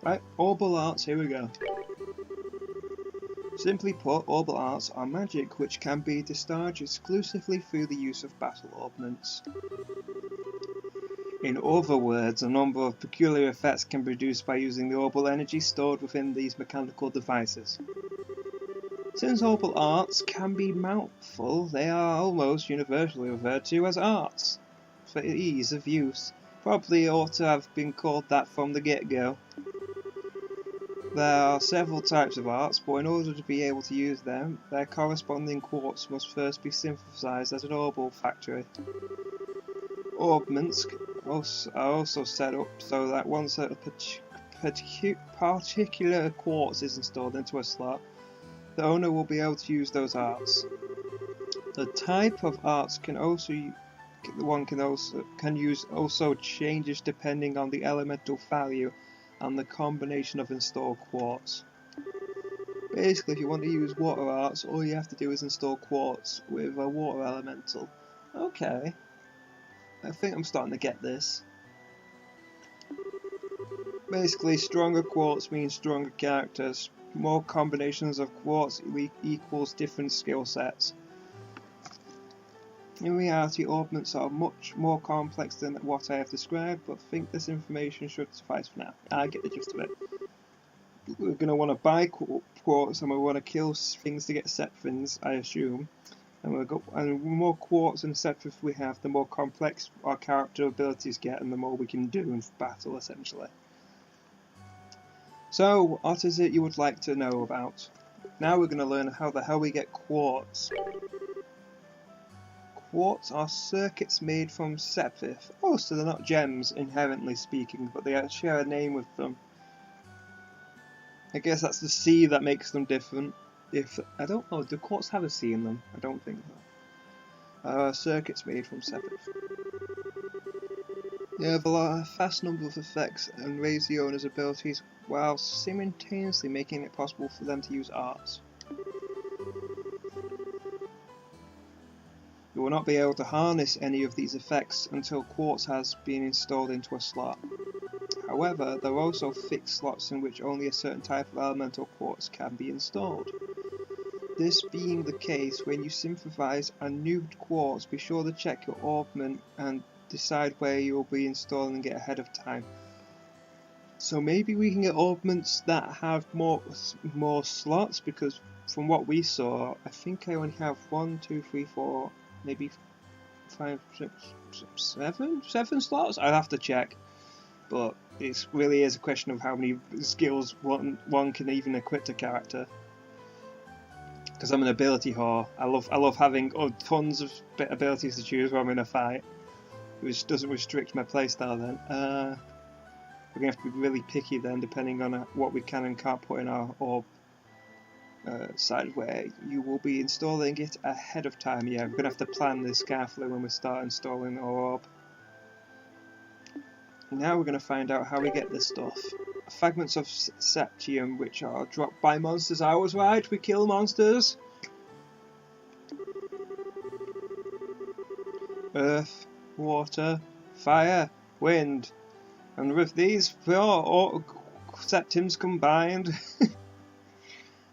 Right, Orbital Arts, here we go. Simply put, Orbital Arts are magic which can be discharged exclusively through the use of battle ordnance. In other words, a number of peculiar effects can be produced by using the orbital energy stored within these mechanical devices. Since orbital arts can be mouthful, they are almost universally referred to as arts, for ease of use. Probably ought to have been called that from the get-go. There are several types of arts, but in order to be able to use them, their corresponding quartz must first be synthesized at an orbital factory. Orbments are also set up so that once a particular quartz is installed into a slot, the owner will be able to use those arts. The type of arts can use changes depending on the elemental value and the combination of installed quartz. Basically, if you want to use water arts, all you have to do is install quartz with a water elemental. Okay, I think I'm starting to get this. Basically, stronger quartz means stronger characters. More combinations of quartz equals different skill sets. In reality, orbments are much more complex than what I have described, but I think this information should suffice for now. I get the gist of it. We're going to want to buy quartz and we want to kill things to get sephrins, I assume. And the more quartz and sephrins we have, the more complex our character abilities get and the more we can do in battle, essentially. So, what is it you would like to know about? Now we're going to learn how the hell we get quartz. Quartz are circuits made from sepith. Oh, so they're not gems, inherently speaking, but they share a name with them. I guess that's the C that makes them different. I don't know, do quartz have a C in them? I don't think so. Circuits made from sepith. They have a vast number of effects and raise the owner's abilities while simultaneously making it possible for them to use arts. You will not be able to harness any of these effects until quartz has been installed into a slot. However, there are also fixed slots in which only a certain type of elemental quartz can be installed. This being the case, when you synthesize a new quartz, be sure to check your orbment and decide where you will be installing it ahead of time. So maybe we can get orbments that have more slots, because from what we saw, I think I only have 1, 2, 3, 4, maybe 5, 6, 7 slots? I'll have to check. But it really is a question of how many skills one can even equip a character. Because I'm an ability whore. I love having tons of abilities to choose when I'm in a fight, which doesn't restrict my playstyle then. We're going to have to be really picky then, depending on what we can and can't put in our orb side, where you will be installing it ahead of time. Yeah, we're going to have to plan this carefully when we start installing our orb. Now we're going to find out how we get this stuff. Fragments of septium which are dropped by monsters. I was right, we kill monsters! Earth, water, fire, wind. And with these 4 septiums combined,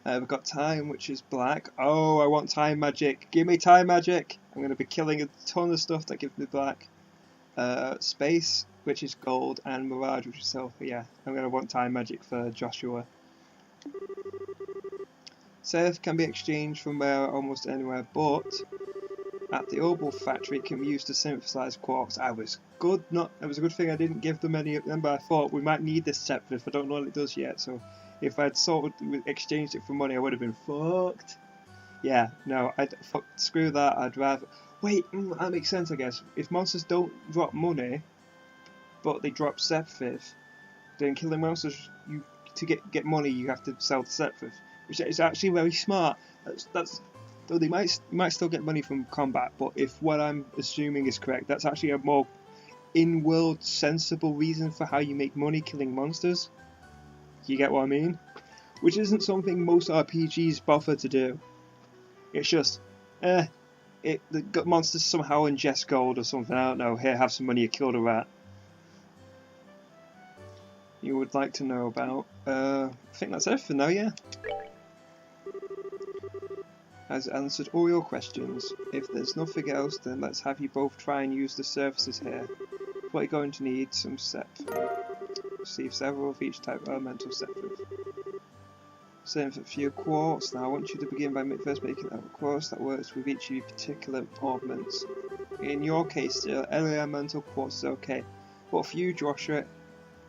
we've got time, which is black. Oh, I want time magic. Give me time magic! I'm going to be killing a ton of stuff that gives me black. Space, which is gold, and mirage, which is silver. Yeah, I'm going to want time magic for Joshua. Sepith can be exchanged from almost anywhere, but at the orbital factory it can be used to synthesize quartz. It was a good thing I didn't give them any of them, but I thought we might need this sepith. I don't know what it does yet, so if I'd sort of exchanged it for money I would have been fucked. Yeah, no, screw that. I'd rather... Wait, that makes sense, I guess. If monsters don't drop money, but they drop sepith, then killing monsters, to get money, you have to sell the sepith, which is actually very smart. Though they might still get money from combat, but if what I'm assuming is correct, that's actually a more in-world sensible reason for how you make money killing monsters. You get what I mean? Which isn't something most RPGs bother to do. It's just, the monsters somehow ingest gold or something, I don't know, here, have some money, you killed a rat. you would like to know about. I think that's everything now, yeah. Has answered all your questions. If there's nothing else, then let's have you both try and use the services here. What you're going to need some receive several of each type of elemental separate. Same for a few quartz. Now I want you to begin by first making a quartz that works with each of your particular augments. In your case still, elemental quartz is okay. But for you, Joshua,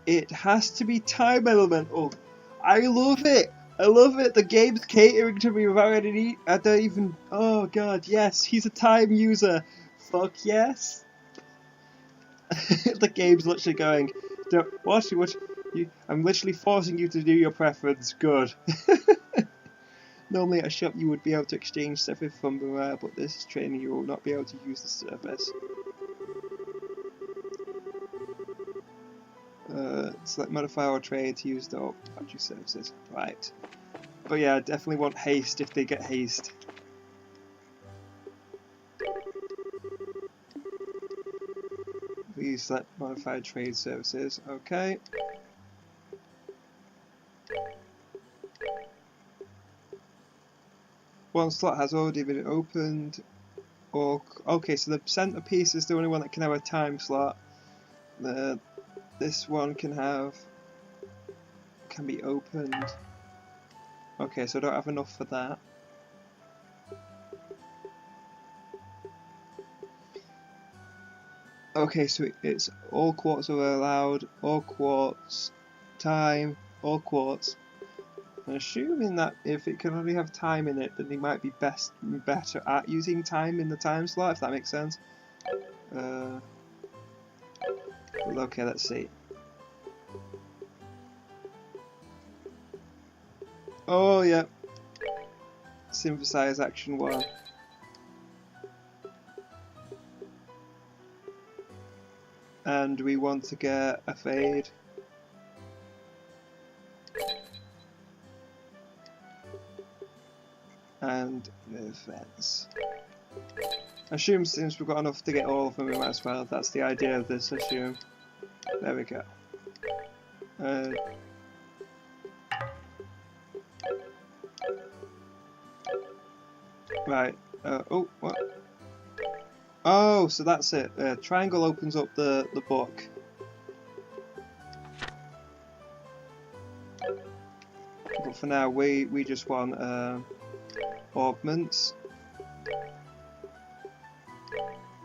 it has to be time elemental. I love it! I love it! The game's catering to me without any... I don't even... Oh god, yes! He's a time user! Fuck yes! The game's literally going... What? I'm literally forcing you to do your preference. Good. Normally at a shop you would be able to exchange stuff with from Mirror, but this training you will not be able to use the service. Select modify or trade to use the factory services. Right. But yeah, I definitely want haste if they get haste. Please select modify trade services. Okay. One slot has already been opened. Or okay, so the centerpiece is the only one that can have a time slot. This one can be opened. Okay, so I don't have enough for that. Okay, so it's all quartz are allowed, all quartz, time, all quartz. I'm assuming that if it can only have time in it, then they might be better at using time in the time slot, if that makes sense. Okay, let's see. Oh yeah, synthesize action 1. And we want to get a fade. And the fence. I assume since we've got enough to get all of them, we might as well. That's the idea of this, I assume. There we go. Right. Oh, what? Oh, so that's it. Triangle opens up the book. But for now, we just want augments.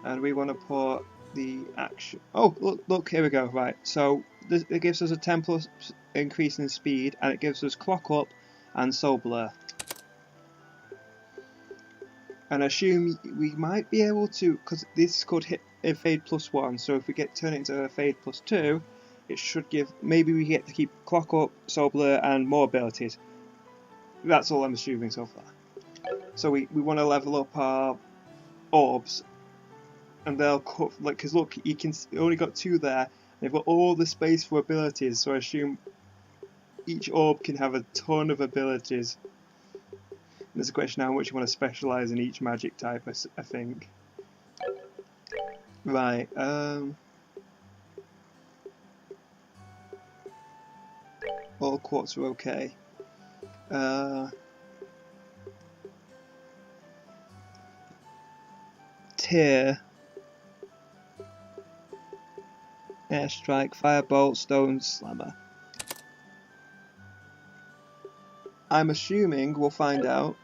And we want to put the action... Oh, look, here we go. Right, so it gives us a 10+ increase in speed, and it gives us Clock Up and Soul Blur. And I assume we might be able to, because this could hit a Fade +1, so if we turn it into a Fade +2, it should give... Maybe we get to keep Clock Up, Soul Blur, and more abilities. That's all I'm assuming so far. So we want to level up our orbs. And they'll cut, like, because look, you only got 2 there. They've got all the space for abilities, so I assume each orb can have a ton of abilities. And there's a question how much you want to specialise in each magic type, I think. Right, all quartz are okay. Tear. Airstrike, Firebolt, Stone Slammer. I'm assuming we'll find out.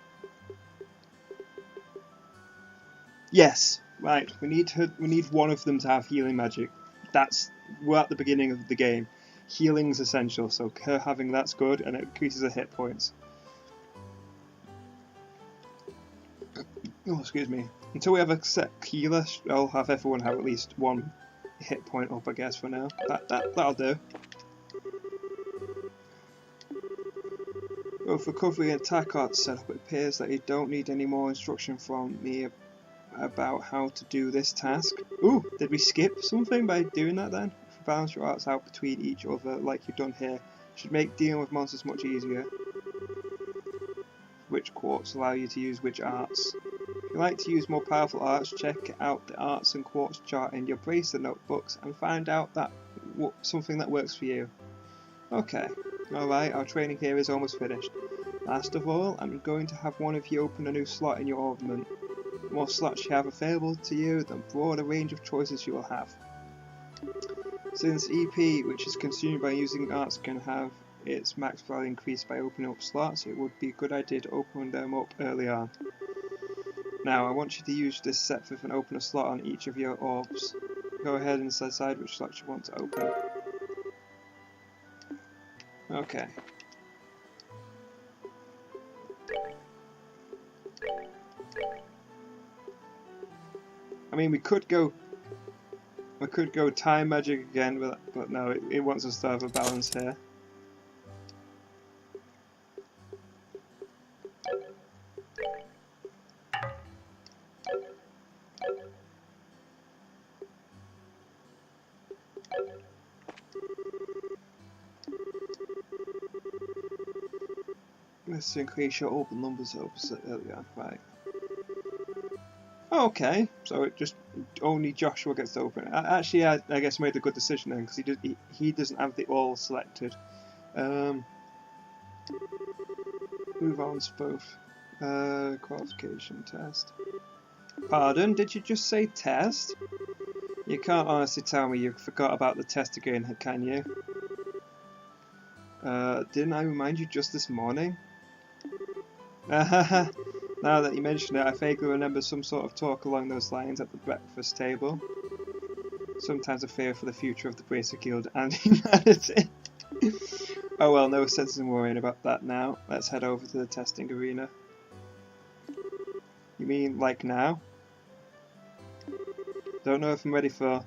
Yes, right. We need one of them to have healing magic. We're at the beginning of the game. Healing's essential, so her having that's good, and it increases her hit points. Oh, excuse me. Until we have a set healer, I'll have everyone have at least 1 hit point up, I guess, for now. That'll do. Both recovery and attack are set up. It appears that you don't need any more instruction from me about how to do this task. Ooh, did we skip something by doing that then? If you balance your arts out between each other like you've done here, should make dealing with monsters much easier. Which quartz allow you to use which arts? If you like to use more powerful arts, check out the arts and quartz chart in your bracer notebooks and find out something that works for you. Okay, alright, our training here is almost finished. Last of all, I'm going to have one of you open a new slot in your armament. The more slots you have available to you, the broader range of choices you will have. Since EP, which is consumed by using arts, can have its max value increased by opening up slots, it would be a good idea to open them up early on. Now, I want you to use this set and open a slot on each of your orbs. Go ahead and decide which slot you want to open. Okay. I mean, we could go time magic again, but no, it wants us to have a balance here. Let's increase your open numbers opposite earlier, right? Okay, so it just only Joshua gets to open it. Actually, I guess made a good decision then, because he doesn't have the all selected. Move on to both. Qualification test. Pardon? Did you just say test? You can't honestly tell me you forgot about the test again, can you? Didn't I remind you just this morning? Now that you mention it, I vaguely remember some sort of talk along those lines at the breakfast table. Sometimes I fear for the future of the Bracer Guild and humanity. Oh well, no sense in worrying about that now. Let's head over to the testing arena. You mean like now? Don't know if I'm ready for